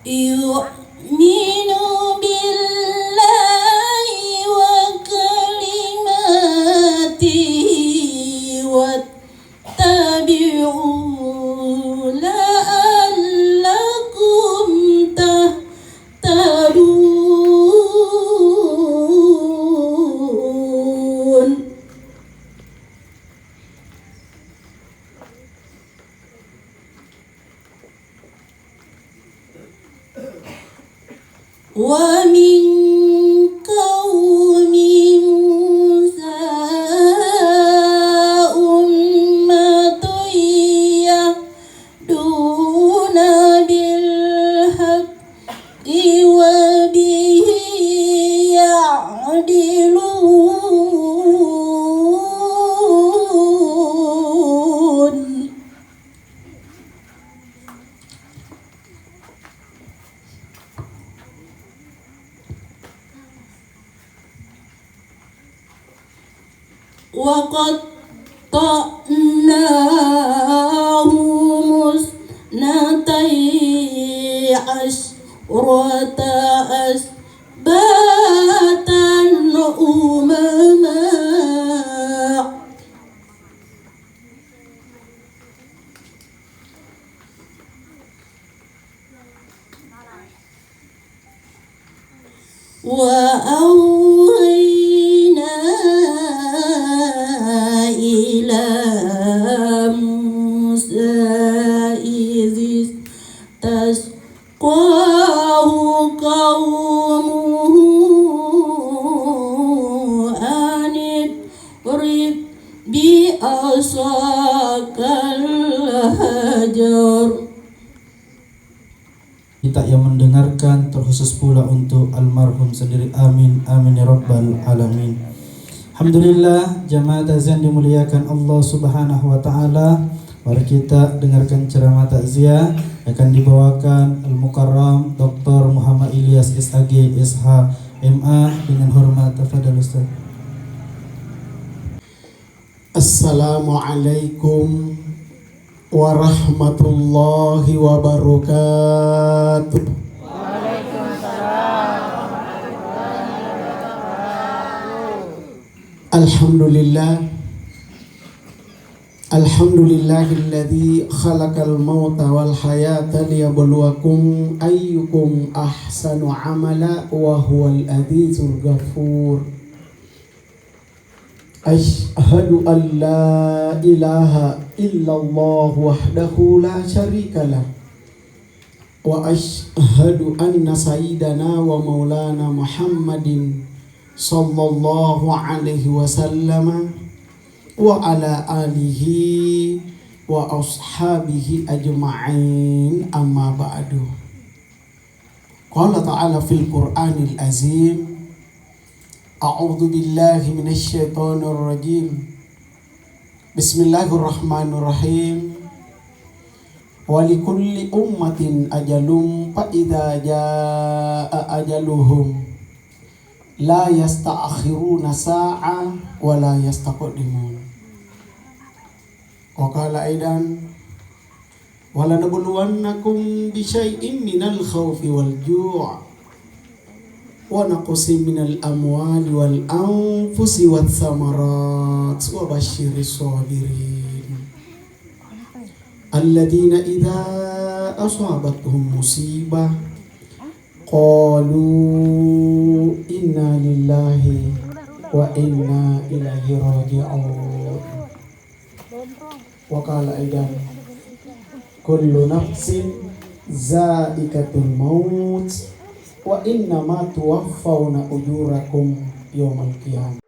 يؤمن بالله وكلماته واتبعوا لعلكم تهتدون. ومن قوم موسى أمة يهدون بالحق وبه يعدلون. وقطعناهم اثنتي عشرة أسباطا أمما وأوحينا إلى موسى إذ استسقاه قومه أن اضرب بعصاك الحجر. Kita yang mendengarkan terkhusus pula untuk almarhum sendiri, amin amin ya rabbal alamin. Alhamdulillah, jamaah takziah dimuliakan Allah Subhanahu wa taala. Mari kita dengarkan ceramah takziah akan dibawakan Al-Mukarram Dr. Muhammad Ilyas SAG SH MA dengan hormat. Tafadhal Ustaz. Assalamualaikum warahmatullahi wabarakatuh. Alhamdulillah, alhamdulillahilladzi khalaqal mauta wal hayata liyabluwakum ayyukum ahsanu amala wa huwal azizul ghafur. Asyhadu an la ilaha illallah wahdahu la syarikalah wa asyhadu anna sayyidana wa maulana Muhammadin sallallahu alaihi wasallam wa ala alihi wa ashabihi ajma'in, amma ba'du. Qala ta'ala fil Qur'anil azim, a'udzu billahi minasy syaithanir rajim. Bismillahirrahmanirrahim. Wa likulli ummatin ajalum fa idza jaa ajaluhum la yasta'khiruna sa'a wa la yastaqdimun. Wa qala aidan wa lanabluwannakum bi syai'in minal khawfi wal ju' wa naqsim minal amwali wal anfusi wath thamarat wa basyiris sabirin alladzina idza asabatuhum musibah qalu inna lillahi wa inna ilaihi raji'un. Wa qala aidan kullu nafsin za'iqatul maut wa inna ma tuwaffawna ujurakum yawmal qiyamah.